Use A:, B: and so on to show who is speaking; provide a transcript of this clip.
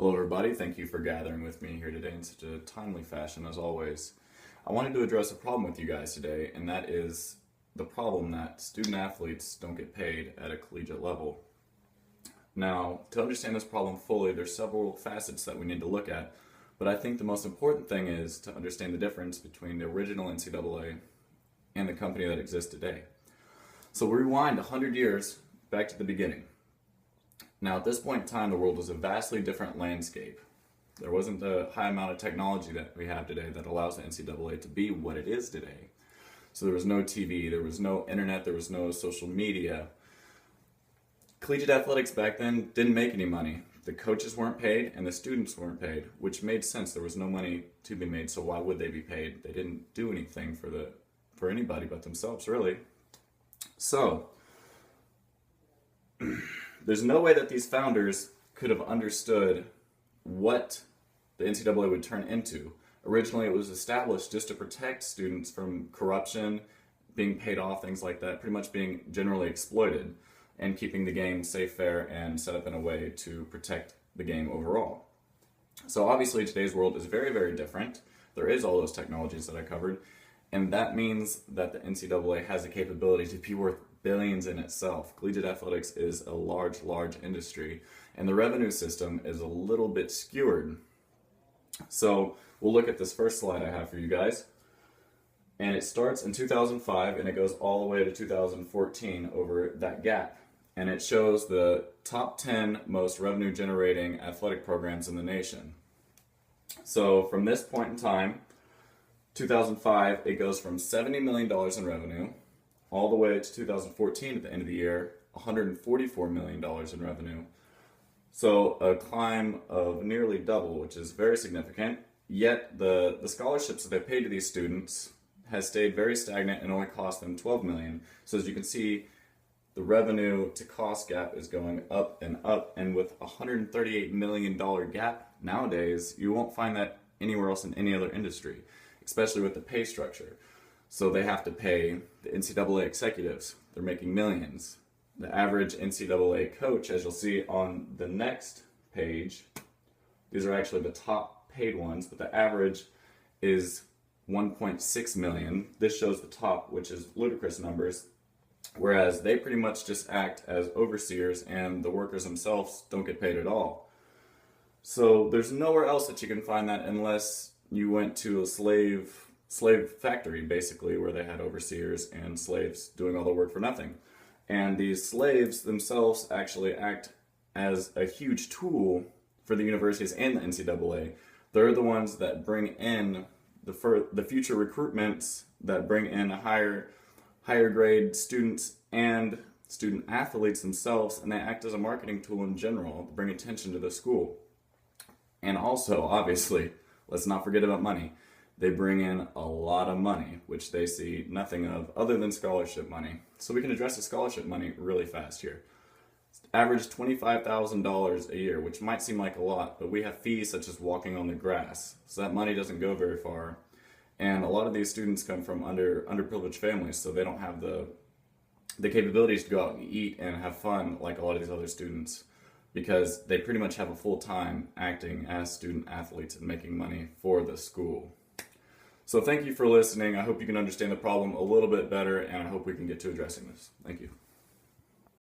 A: Hello everybody, thank you for gathering with me here today in such a timely fashion as always. I wanted to address a problem with you guys today, and that is the problem that student athletes don't get paid at a collegiate level. Now, to understand this problem fully, there's several facets that we need to look at, but I think the most important thing is to understand the difference between the original NCAA and the company that exists today. So we rewind 100 years back to the beginning. Now, at this point in time, the world was a vastly different landscape. There wasn't the high amount of technology that we have today that allows the NCAA to be what it is today. So there was no TV, there was no internet, there was no social media. Collegiate athletics back then didn't make any money. The coaches weren't paid and the students weren't paid, which made sense. There was no money to be made, so why would they be paid? They didn't do anything for anybody but themselves, really. So there's no way that these founders could have understood what the NCAA would turn into. Originally, it was established just to protect students from corruption, being paid off, things like that, pretty much being generally exploited, and keeping the game safe, fair, and set up in a way to protect the game overall. So obviously, today's world is very, very different. There is all those technologies that I covered, and that means that the NCAA has the capability to be worth billions in itself. Collegiate athletics is a large, large industry, and the revenue system is a little bit skewered. So we'll look at this first slide I have for you guys, and it starts in 2005 and it goes all the way to 2014 over that gap, and it shows the top 10 most revenue generating athletic programs in the nation. So from this point in time, 2005, it goes from $70 million in revenue all the way to 2014 at the end of the year, $144 million in revenue. So a climb of nearly double, which is very significant. Yet the scholarships that they paid to these students has stayed very stagnant and only cost them $12 million. So as you can see, the revenue to cost gap is going up, and with a $138 million gap nowadays, you won't find that anywhere else in any other industry, especially with the pay structure. So they have to pay the NCAA executives. They're making millions. The average NCAA coach, as you'll see on the next page, these are actually the top paid ones, but the average is 1.6 million. This shows the top, which is ludicrous numbers, whereas they pretty much just act as overseers and the workers themselves don't get paid at all. So there's nowhere else that you can find that unless you went to a slave factory, basically, where they had overseers and slaves doing all the work for nothing. And these slaves themselves actually act as a huge tool for the universities and the NCAA. They're the ones that bring in the future recruitments, that bring in higher grade students and student athletes themselves, and they act as a marketing tool in general to bring attention to the school. And also, obviously, let's not forget about money. They bring in a lot of money, which they see nothing of other than scholarship money. So we can address the scholarship money really fast here. Average $25,000 a year, which might seem like a lot, but we have fees such as walking on the grass. So that money doesn't go very far. And a lot of these students come from underprivileged families, so they don't have the capabilities to go out and eat and have fun like a lot of these other students, because they pretty much have a full time acting as student athletes and making money for the school. So thank you for listening. I hope you can understand the problem a little bit better, and I hope we can get to addressing this. Thank you.